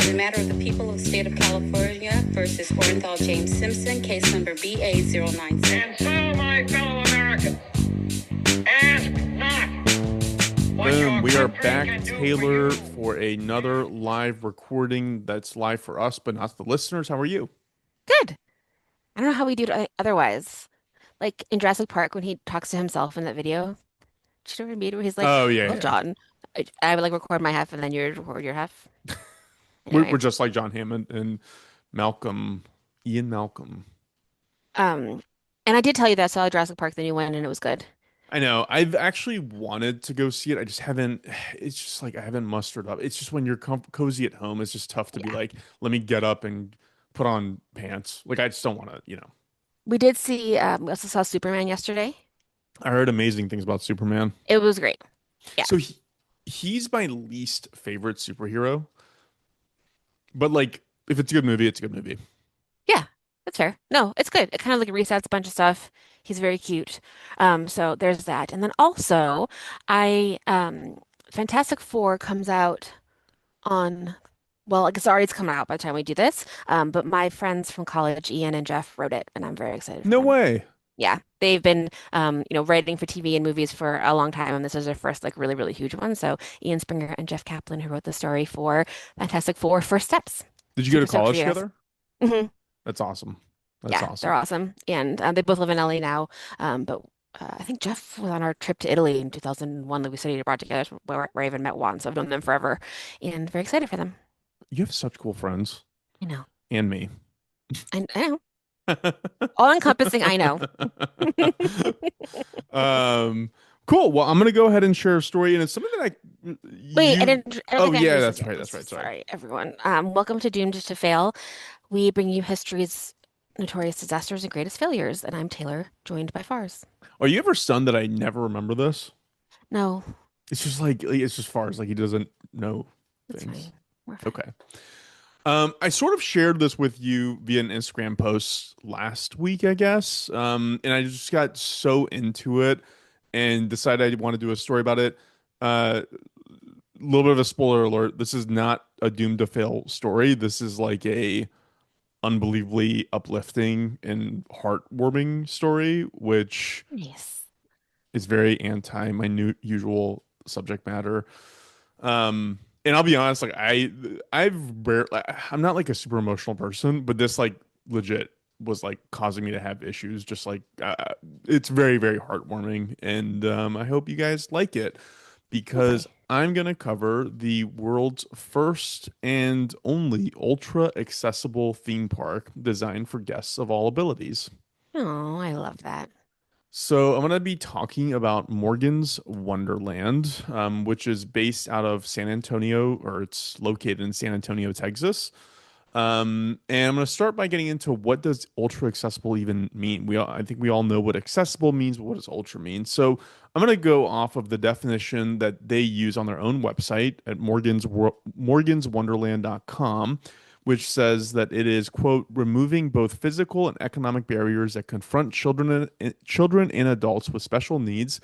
In the matter of the people of the state of California versus Orenthal James Simpson, case number BA096. And so, my fellow Americans, ask not what Boom, your we are country back, can do Taylor, you. for another live recording that's live for us, but not the listeners. How are you? Good. I don't know how we do it otherwise. Like in Jurassic Park when he talks to himself in that video. Did you know what I mean? Where he's like, Oh, yeah, "Well, yeah. John, I would like record my half and then you record your half." We're Anyway, just like John Hammond and Malcolm, Ian Malcolm. um, and I did tell you that I saw Jurassic Park, the new one, and it was good. I know. I've actually wanted to go see it. I just haven't. It's just like I haven't mustered up. It's just when you're cozy at home, it's just tough to be Yeah. like, let me get up and put on pants. Like I just don't want to. We did see, we also saw Superman yesterday. I heard amazing things about Superman. It was great. Yeah. So he's my least favorite superhero. But like, if it's a good movie, it's a good movie. Yeah, that's fair. No, it's good. It kind of like resets a bunch of stuff. He's very cute. So there's that. And then also, I Fantastic Four comes out on, well, I guess already it's coming out by the time we do this. But my friends from college, Ian and Jeff, wrote it, and I'm very excited for No them. way. Yeah, they've been writing for TV and movies for a long time, and this is their first like really, really huge one. So Ian Springer and Jeff Kaplan, who wrote the story for Fantastic Four First Steps. Did you go to Super stoked for college you guys. together? hmm That's awesome. That's Yeah, awesome. they're awesome. And they both live in LA now. But I think Jeff was on our trip to Italy in 2001 that we studied abroad together, where I even met Juan. So I've known them forever and very excited for them. You have such cool friends. I know. And me. I know. All encompassing, I know. Cool. Well, I'm gonna go ahead and share a story, and it's something that Wait, you. I don't Oh think I yeah, introduced that's right. ourselves. That's right. Sorry. Sorry, everyone. Welcome to Doomed to Fail. We bring you history's notorious disasters and greatest failures. And I'm Taylor, joined by Farz. Are you ever stunned that I never remember this? No, It's just like it's just far as like he doesn't know that's things. fine. We're fine. Okay. I sort of shared this with you via an Instagram post last week, I guess. And I just got so into it and decided I want to do a story about it. A little bit of a spoiler alert. This is not a doomed to fail story. This is like a unbelievably uplifting and heartwarming story, which Yes. is very anti my usual subject matter. And I'll be honest, like I'm not like a super emotional person, but this like legit was like causing me to have issues. Just like it's very, very heartwarming, and I hope you guys like it because Okay. I'm gonna cover the world's first and only ultra accessible theme park designed for guests of all abilities. Oh, I love that. So I'm going to be talking about Morgan's Wonderland, which is based out of San Antonio, or it's located in San Antonio, Texas. And I'm going to start by getting into what does ultra accessible even mean. I think we all know what accessible means, but what does ultra mean? So I'm going to go off of the definition that they use on their own website at morganswonderland.com, which says that it is, quote, removing both physical and economic barriers that confront children and adults with special needs.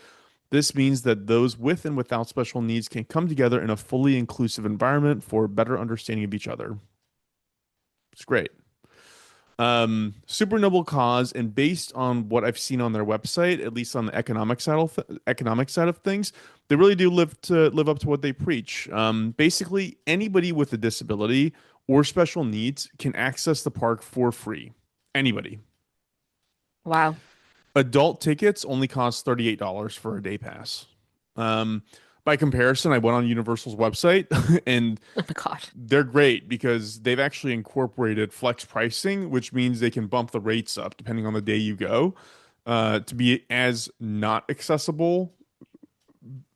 This means that those with and without special needs can come together in a fully inclusive environment for a better understanding of each other. It's great. Super noble cause, and based on what I've seen on their website, at least on the economic side of things, they really do live up to what they preach. Basically, anybody with a disability or special needs can access the park for free. Anybody. Wow. Adult tickets only cost $38 for a day pass. By comparison, I went on Universal's website and Oh my God. they're great because they've actually incorporated flex pricing, which means they can bump the rates up depending on the day you go, to be as not accessible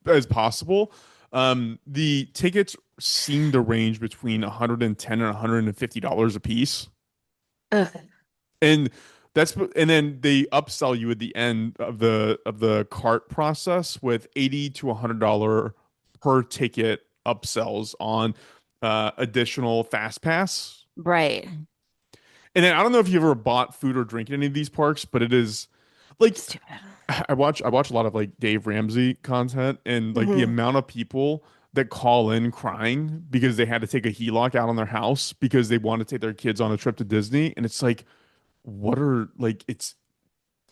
as possible. The tickets seem to range between $110 and $150 a piece. Ugh. And and then they upsell you at the end of the cart process with $80 to $100 per ticket upsells on additional fast pass. Right. And then I don't know if you ever bought food or drink in any of these parks, but it is like Stupid. I watch a lot of like Dave Ramsey content, and like the hmm amount of people that call in crying because they had to take a HELOC out on their house because they want to take their kids on a trip to Disney. And it's like, what are like, it's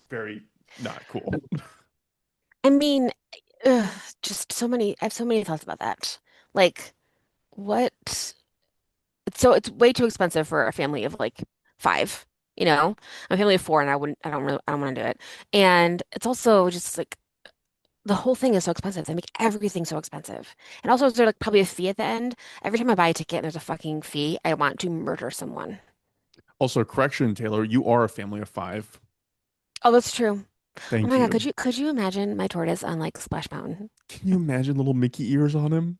very not cool. I mean, ugh, just so many, I have so many thoughts about that. Like, what? It's way too expensive for a family of like five, you know? I'm a family of four and I don't really, I don't want to do it. And it's also just like, the whole thing is so expensive. They make everything so expensive. And also, is there like probably a fee at the end? Every time I buy a ticket and there's a fucking fee, I want to murder someone. Also, correction, Taylor, you are a family of five. Oh, that's true. Oh Thank my God, you. could you imagine my tortoise on like Splash Mountain? Can you imagine little Mickey ears on him?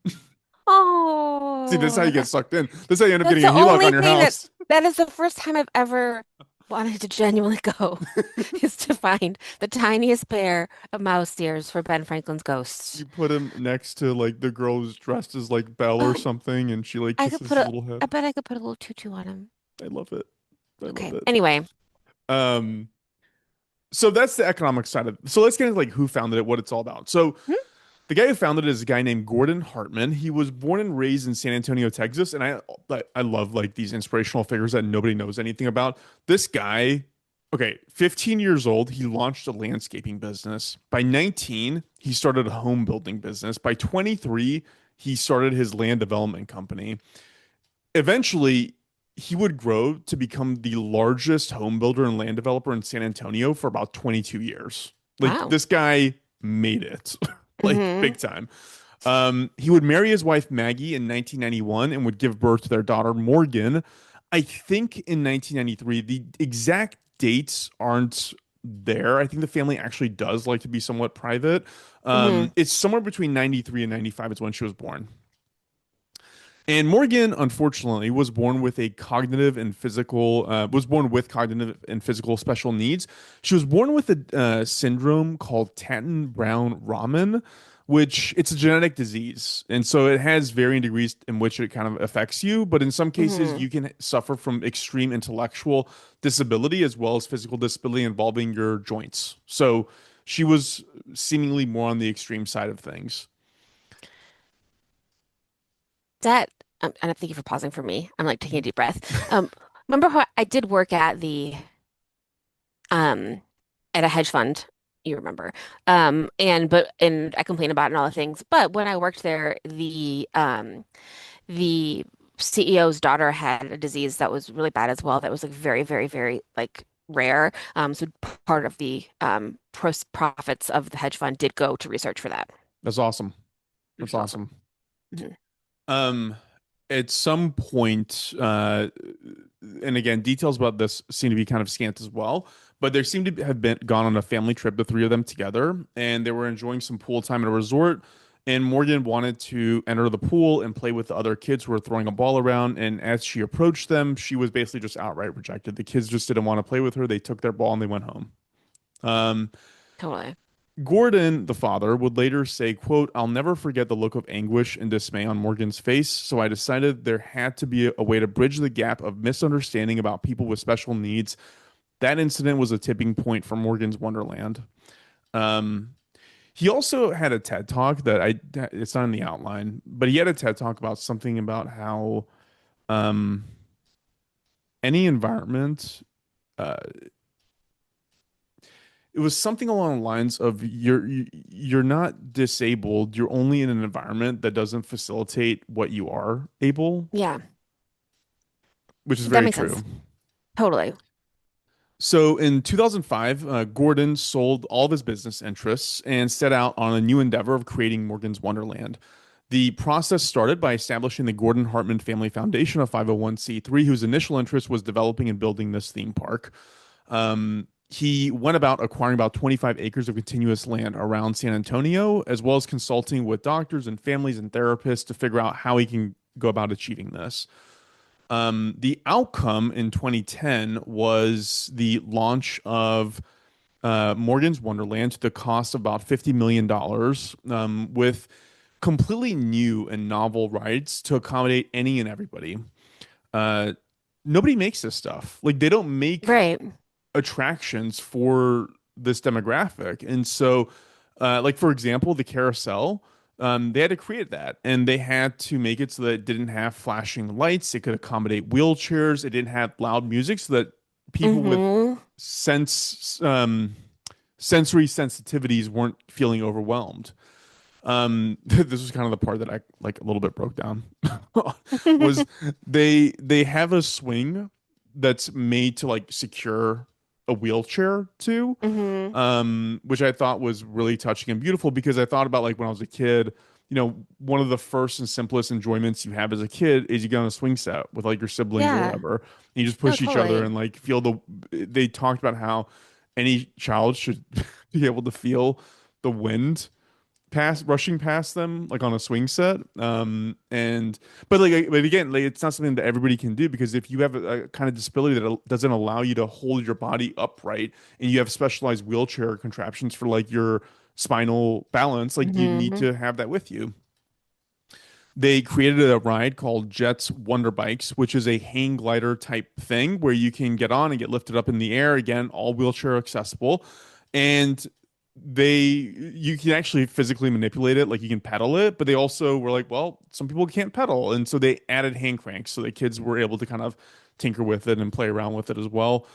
See, this is how you Oh, get sucked in. This is how you end up that's getting a the HELOC on only your thing house. that is the first time I've ever wanted to genuinely go is to find the tiniest pair of mouse ears for Ben Franklin's ghost. You put him next to like the girl who's dressed as like Belle or Um, something, and she like I could kisses put his a, little I head. bet I could put a little tutu on him. I love it. I love Okay. it. Anyway. Um, so that's the economic side of it. So let's get into like who founded it, what it's all about. So Hmm? the guy who founded it is a guy named Gordon Hartman. He was born and raised in San Antonio, Texas, and I love like these inspirational figures that nobody knows anything about. This guy, okay, 15 years old, he launched a landscaping business. By 19, he started a home building business. By 23, he started his land development company. Eventually, he would grow to become the largest home builder and land developer in San Antonio for about 22 years. Like Wow. this guy made it like Hmm. big time. He would marry his wife Maggie in 1991 and would give birth to their daughter Morgan. I think in 1993. The exact dates aren't there. I think the family actually does like to be somewhat private. Hmm. It's somewhere between 93 and 95 is when she was born. And Morgan, unfortunately, was born with cognitive and physical special needs. She was born with a syndrome called Tatten-Brown-Raman, which it's a genetic disease. And so it has varying degrees in which it kind of affects you. But in some cases, Hmm. you can suffer from extreme intellectual disability as well as physical disability involving your joints. So she was seemingly more on the extreme side of things. That, and thank you for pausing for me. I'm like taking a deep breath. Remember how I did work um, at a hedge fund, you remember. And I complained about it and all the things. But when I worked there, the CEO's daughter had a disease that was really bad as well. That was like very, very, very like rare. So part of the profits of the hedge fund did go to research for that, That's awesome. which That's is awesome. awesome. Mhm. Um, at some point, and again, details about this seem to be kind of scant as well, but they seem to have been gone on a family trip, the three of them together, and they were enjoying some pool time at a resort. And Morgan wanted to enter the pool and play with the other kids who were throwing a ball around. And as she approached them, she was basically just outright rejected. The kids just didn't want to play with her. They took their ball and they went home. Um, Totally. Gordon, the father, would later say, quote, I'll never forget the look of anguish and dismay on Morgan's face, so I decided there had to be a way to bridge the gap of misunderstanding about people with special needs. That incident was a tipping point for Morgan's Wonderland. Um, he also had a TED talk it's not in the outline, but he had a TED talk about something about how um, any environment, uh, it was something along the lines of you're not disabled, you're only in an environment that doesn't facilitate what you are able, Yeah, which is that very makes sense. true. Totally. So in 2005, Gordon sold all of his business interests and set out on a new endeavor of creating Morgan's Wonderland. The process started by establishing the Gordon Hartman Family Foundation, a 501(c)(3), whose initial interest was developing and building this theme park. He went about acquiring about 25 acres of continuous land around San Antonio, as well as consulting with doctors and families and therapists to figure out how he can go about achieving this. The outcome in 2010 was the launch of Morgan's Wonderland to the cost of about $50 million, with completely new and novel rides to accommodate any and everybody. Uh, Nobody makes this stuff. Like they don't make Right. attractions for this demographic. And so, like for example, the carousel. They had to create that, and they had to make it so that it didn't have flashing lights. It could accommodate wheelchairs. It didn't have loud music, so that people with Mm-hmm. sense sensory sensitivities weren't feeling overwhelmed. This was kind of the part that I like a little bit broke down. Was they have a swing that's made to like secure a wheelchair to, Mm-hmm. which I thought was really touching and beautiful because I thought about like when I was a kid, one of the first and simplest enjoyments you have as a kid is you get on a swing set with like your siblings or Yeah. whatever, and you just No, push each other totally. and like feel the. They talked about how any child should be able to feel the wind rushing past them like on a swing set, and but again, like it's not something that everybody can do, because if you have a kind of disability that doesn't allow you to hold your body upright, and you have specialized wheelchair contraptions for like your spinal balance, like you need Mm-hmm. to have that with you. They created a ride called Jet's Wonder Bikes, which is a hang glider type thing where you can get on and get lifted up in the air. Again, all wheelchair accessible. And you can actually physically manipulate it, like you can pedal it, but they also were like, well, some people can't pedal. And so they added hand cranks so that kids were able to kind of tinker with it and play around with it as well.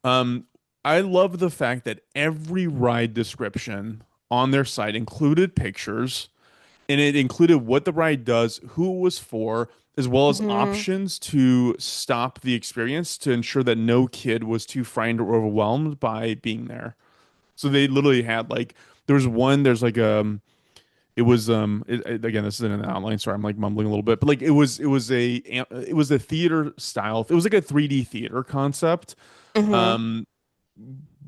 Um, I love the fact that every ride description on their site included pictures, and it included what the ride does, who it was for, as well as Mm-hmm. options to stop the experience to ensure that no kid was too frightened or overwhelmed by being there. So they literally had like there was one there's like it was again, this is in an outline, sorry I'm like mumbling a little bit, but like it was a theater style, it was like a 3D theater concept, Mm-hmm. um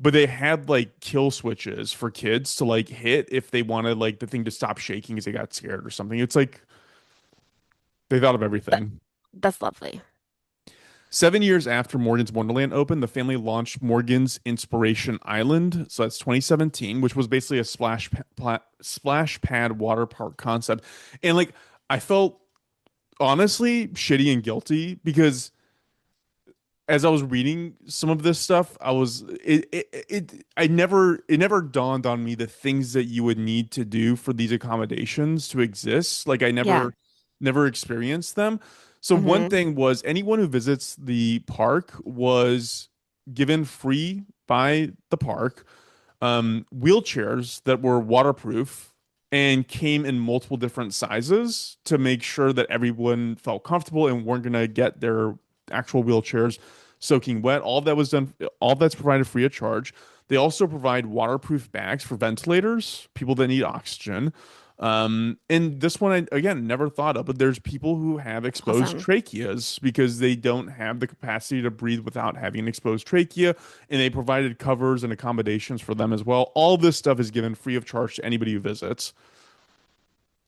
but they had like kill switches for kids to like hit if they wanted like the thing to stop shaking because they got scared or something. It's like they thought of That, everything. that's lovely. 7 years after Morgan's Wonderland opened, the family launched Morgan's Inspiration Island. So that's 2017, which was basically a splash pad water park concept. And like, I felt honestly shitty and guilty because as I was reading some of this stuff, it never dawned on me the things that you would need to do for these accommodations to exist. Like I Yeah. never experienced them. So one Mm-hmm. thing was anyone who visits the park was given free by the park wheelchairs that were waterproof and came in multiple different sizes to make sure that everyone felt comfortable and weren't going to get their actual wheelchairs soaking wet. All of that was done, all of that's provided free of charge. They also provide waterproof bags for ventilators, people that need oxygen. And this one, I, again, never thought of, but there's people who have That's exposed awesome. tracheas because they don't have the capacity to breathe without having an exposed trachea, and they provided covers and accommodations for them as well. All this stuff is given free of charge to anybody who visits.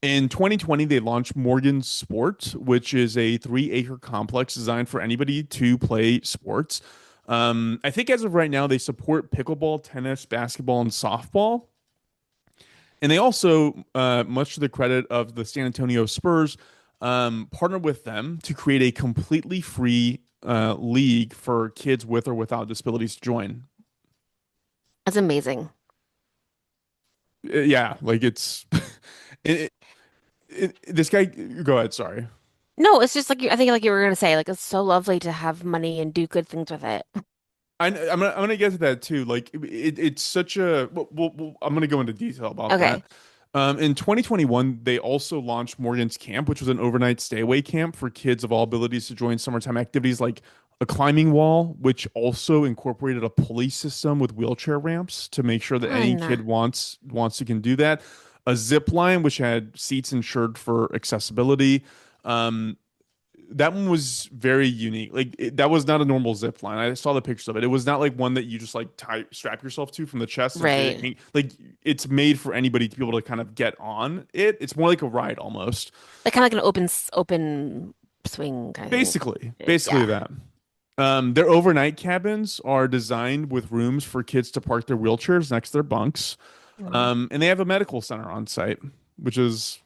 In 2020, they launched Morgan Sport, which is a 3 acre complex designed for anybody to play sports. I think as of right now, they support pickleball, tennis, basketball, and softball. And they also, much to the credit of the San Antonio Spurs, partnered with them to create a completely free league for kids with or without disabilities to join. That's amazing. Yeah, like it's it, this guy. Go ahead. Sorry. No, it's just like I think like you were gonna say, like it's so lovely to have money and do good things with it. I'm gonna get to that too. Like it's such a. I'm gonna go into detail about that. Okay. In 2021, they also launched Morgan's Camp, which was an overnight stay away camp for kids of all abilities to join summertime activities like a climbing wall, which also incorporated a pulley system with wheelchair ramps to make sure that any Fun. kid wants to can do that. A zip line, which had seats insured for accessibility. Um, that one was very unique. Like that was not a normal zip line. I saw the pictures of it. It was not like one that you just like strap yourself to from the chest and Right. like it's made for anybody to be able to kind of get on it. It's more like a ride almost. Like kind of like an open swing kind of thing. Basically Yeah. that. Their overnight cabins are designed with rooms for kids to park their wheelchairs next to their bunks. Mm, And they have a medical center on site, which is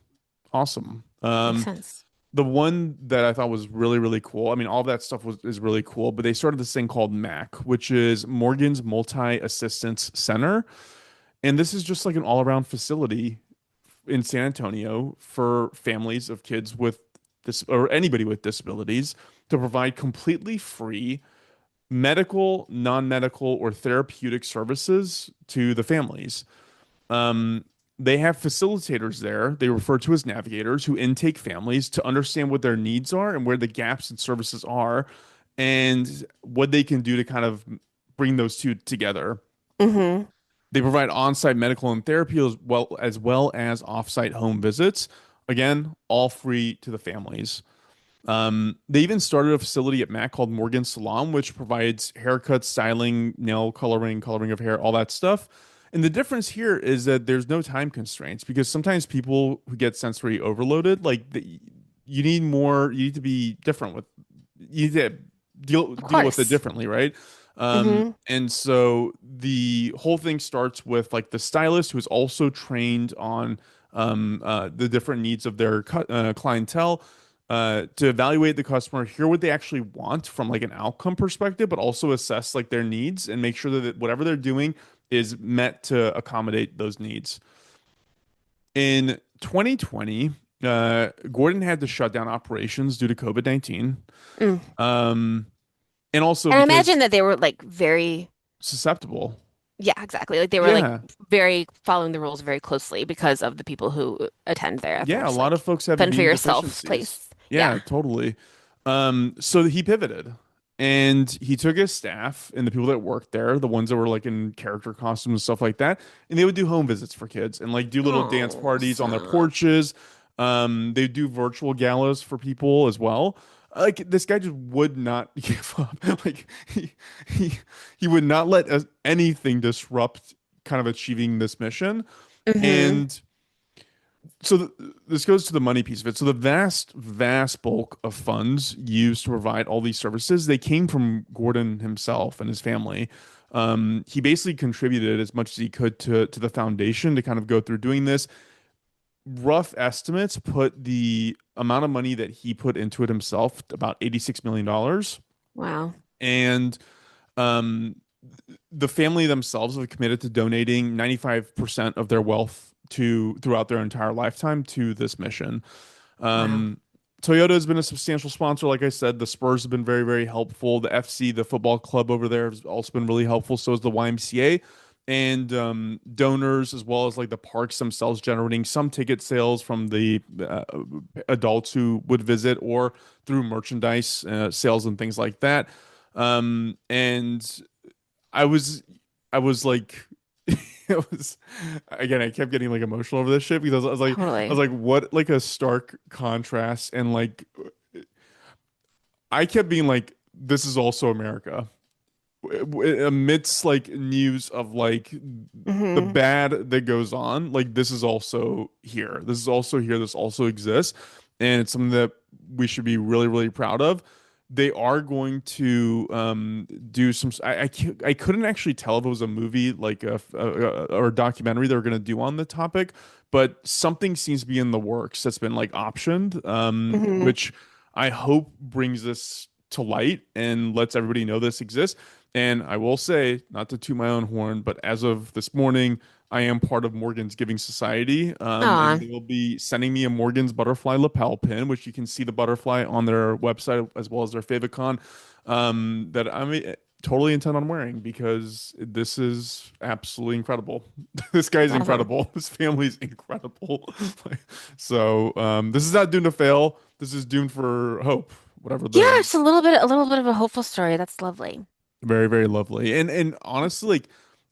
awesome. makes sense. The one that I thought was really, really cool. I mean, all of that stuff is really cool, but they started this thing called MAC, which is Morgan's Multi Assistance Center. And this is just like an all around facility in San Antonio for families of kids with this or anybody with disabilities to provide completely free medical, non-medical, or therapeutic services to the families. Um, they have facilitators there, they refer to as navigators, who intake families to understand what their needs are and where the gaps in services are and what they can do to kind of bring those two together. Hmm. They provide on-site medical and therapy as well as off-site home visits. Again, all free to the families. They even started a facility at Mac called Morgan Salon, which provides haircuts, styling, nail coloring, coloring of hair, all that stuff. And the difference here is that there's no time constraints because sometimes people who get sensory overloaded, you need more, you need to be different with, you need to Of deal with it course. differently, right? Hmm. And so the whole thing starts with like the stylist who is also trained on the different needs of their clientele to evaluate the customer, hear what they actually want from like an outcome perspective, but also assess like their needs and make sure that whatever they're doing is met to accommodate those needs. In 2020, Gordon had to shut down operations due to COVID-19. Mm. Um, and also And I imagine because that they were like very, susceptible. yeah, exactly. Like they were like Yeah. very following the rules very closely because of the people who attend there. If Yeah, a there's lot of like folks have fend for immune yourself deficiencies. place. Yeah, Yeah. totally. So he pivoted and he took his staff and the people that worked there, the ones that were like in character costumes and stuff like that, and they would do home visits for kids and like do little dance Oh, parties on their stop. porches. They do virtual galas for people as well. Like this guy just would not give up. Like he he would not let anything disrupt kind of achieving this mission. Hmm. And so this goes to the money piece of it. So the vast bulk of funds used to provide all these services, they came from Gordon himself and his family. He basically contributed as much as he could to the foundation to kind of go through doing this. Rough estimates put the amount of money that he put into it himself about $86 million. Wow. And um, the family themselves have committed to donating 95% of their wealth to throughout their entire lifetime to this mission. Wow. Um, Toyota has been a substantial sponsor. Like I said, the Spurs have been very, very helpful. The FC, the football club over there, has also been really helpful. So is the YMCA and donors, as well as like the parks themselves, generating some ticket sales from the adults who would visit or through merchandise sales and things like that. And I was, I was like, it was again. I kept getting like emotional over this shit because I was Totally. like, what like a stark contrast, and like I kept being like, this is also America amidst like news of like the Hmm. bad that goes on. Like this is also here. This is also here. This also exists, and it's something that we should be really, really proud of. They are going to do some. I couldn't actually tell if it was a movie like or a documentary they were going to do on the topic, but something seems to be in the works that's been like optioned, Hmm. which I hope brings this to light and lets everybody know this exists. And I will say, not to toot my own horn, but as of this morning, I am part of Morgan's Giving Society, and Aw. they will be sending me a Morgan's butterfly lapel pin, which you can see the butterfly on their website as well as their favicon, that I'm totally intent on wearing because this is absolutely incredible. This guy's Awesome. incredible. This family's incredible. So this is not doomed to fail. This is doomed for hope. Whatever Yeah, the it's a little bit of a hopeful story. That's lovely. very, very lovely. And honestly, like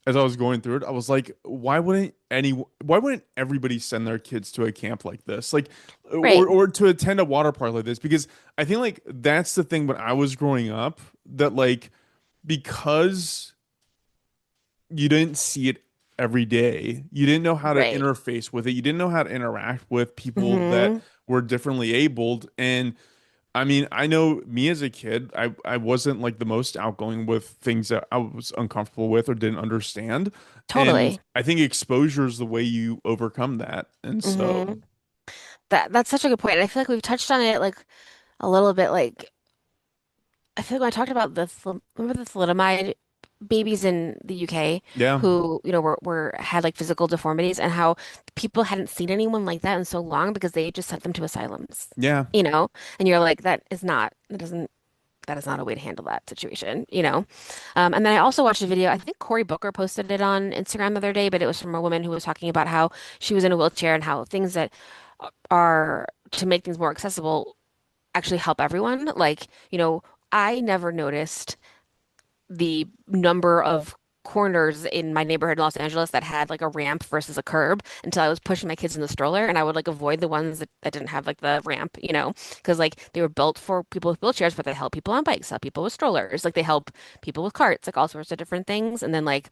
as I was going through it, I was like, why wouldn't everybody send their kids to a camp like this? Like Right. or to attend a water park like this? Because I think like that's the thing when I was growing up that like because you didn't see it every day, you didn't know how to Right. interface with it, you didn't know how to interact with people that Hmm. were differently abled. And I mean, I know me as a kid, I wasn't like the most outgoing with things that I was uncomfortable with or didn't understand. And Totally. I think exposure is the way you overcome that. And so, Hmm. That's such a good point. I feel like we've touched on it like a little bit. Like I feel like when I talked about remember the thalidomide babies in the UK Yeah. who, were had like physical deformities and how people hadn't seen anyone like that in so long because they just sent them to asylums, Yeah. you know? And you're like, that is not a way to handle that situation, you know? And then I also watched a video, I think Cory Booker posted it on Instagram the other day, but it was from a woman who was talking about how she was in a wheelchair and how things that are to make things more accessible actually help everyone. Like, I never noticed the number of corners in my neighborhood in Los Angeles that had like a ramp versus a curb until I was pushing my kids in the stroller and I would like avoid the ones that didn't have like the ramp, because like they were built for people with wheelchairs, but they help people on bikes, help people with strollers, like they help people with carts, like all sorts of different things. And then like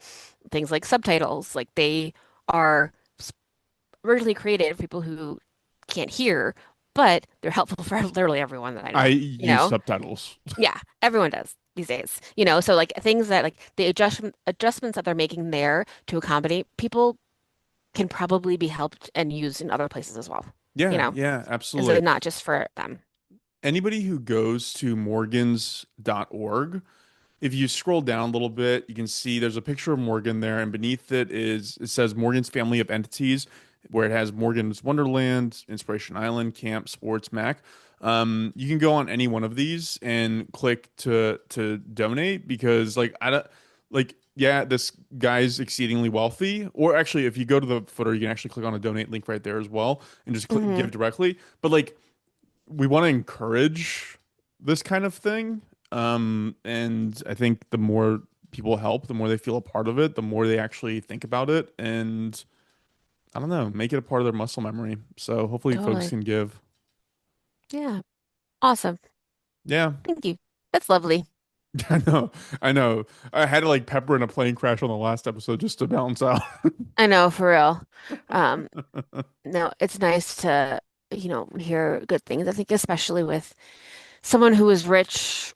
things like subtitles, like they are originally created for people who can't hear, but they're helpful for literally everyone that I I know, you use know? subtitles. Yeah, everyone does these days. So like things that like the adjustments that they're making there to accommodate people can probably be helped and used in other places as well, you Yeah, know? yeah, And so absolutely. not just for them. Anybody who goes to morgans.org, if you scroll down a little bit, you can see there's a picture of Morgan there, and beneath it says Morgan's family of entities, where it has Morgan's Wonderland, Inspiration Island, Camp, Sports, Mac. You can go on any one of these and click to donate because like I don't like yeah, this guy's exceedingly wealthy. Or actually, if you go to the footer, you can actually click on a donate link right there as well and just Hmm. give directly. But like we want to encourage this kind of thing. And I think the more people help, the more they feel a part of it, the more they actually think about it, and I don't know, make it a part of their muscle memory. So hopefully folks Totally. can give. Yeah. Awesome. Yeah, Thank you. That's lovely. I know, I know. I had to like pepper in a plane crash on the last episode just to balance out. I know, for real. Um, no, it's nice to, hear good things. I think especially with someone who is rich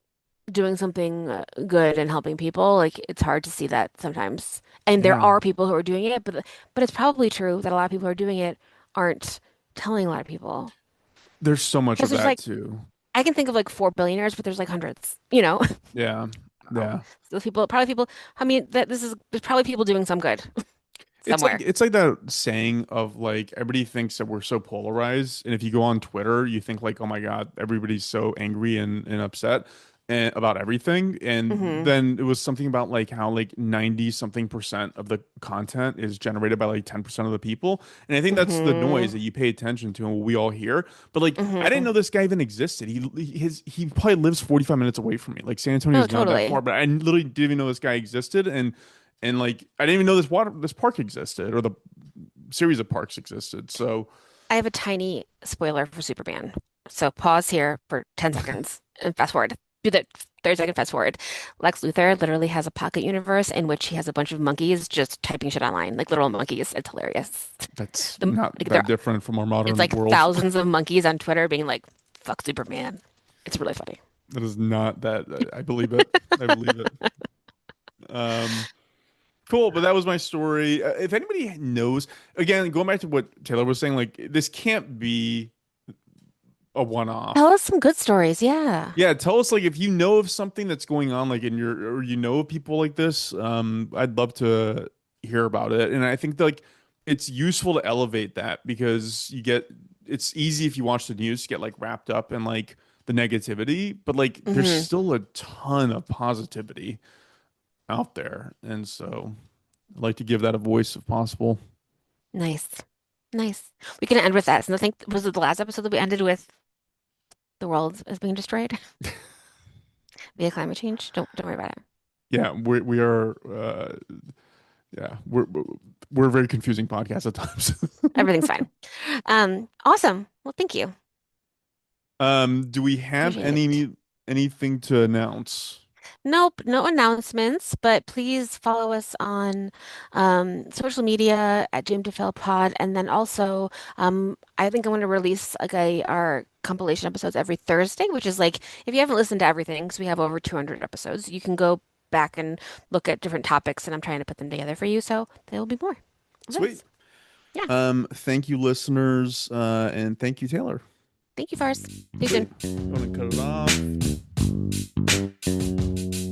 doing something good and helping people, like it's hard to see that sometimes. And there Yeah, are people who are doing it, but it's probably true that a lot of people who are doing it aren't telling a lot of people. there's so much Because of there's that like too. I can think of like four billionaires, but there's like hundreds, you know. Yeah, Oh, yeah. those people, probably people. I mean, there's probably people doing some good somewhere. It's like that saying of like everybody thinks that we're so polarized, and if you go on Twitter, you think like, oh my God, everybody's so angry and upset about everything. And Hmm. then it was something about like how like 90 something percent of the content is generated by like 10% of the people. And I think that's the noise Hmm. that you pay attention to and what we all hear. But like I didn't Hmm. know this guy even existed. He probably lives 45 minutes away from me. Like San Antonio No, is not that far, totally. but I literally didn't even know this guy existed. And like I didn't even know this park existed or the series of parks existed. So I have a tiny spoiler for Superman. So pause here for 10 seconds and fast forward. Do the 30-second fast forward. Lex Luthor literally has a pocket universe in which he has a bunch of monkeys just typing shit online, like literal monkeys. It's hilarious. that's The, not like that different from our it's modern like world. thousands of monkeys on Twitter being like, fuck Superman. It's really funny. That is not that. I believe it. I believe it. Um, cool. But that was my story. If anybody knows, again, going back to what Taylor was saying, like this can't be a Tell one-off. us some good stories. Yeah. Yeah, tell us like if you know of something that's going on like in your or you know of people like this, I'd love to hear about it. And I think like it's useful to elevate that because it's easy if you watch the news to get like wrapped up in like the negativity, but like there's Hmm. still a ton of positivity out there. And so I'd like to give that a voice if possible. Nice. Nice. We can end with that. So I think was it the last episode that we ended with the world is being destroyed via climate change? Don't worry about it. Yeah, we are yeah, we're a very confusing podcast at times. Everything's fine. Awesome. Well, thank you. Do we have Appreciate it. anything to announce? Nope, no announcements, but please follow us on social media at Jim to Fail Pod, and then also I think I'm going to release like our compilation episodes every Thursday, which is like if you haven't listened to everything, because we have over 200 episodes, you can go back and look at different topics, and I'm trying to put them together for you, so there will be more of Sweet. those. Yeah. Thank you, listeners, and thank you, Taylor. Thank you, Farz. See you Sweet. soon. I'm gonna cut it off.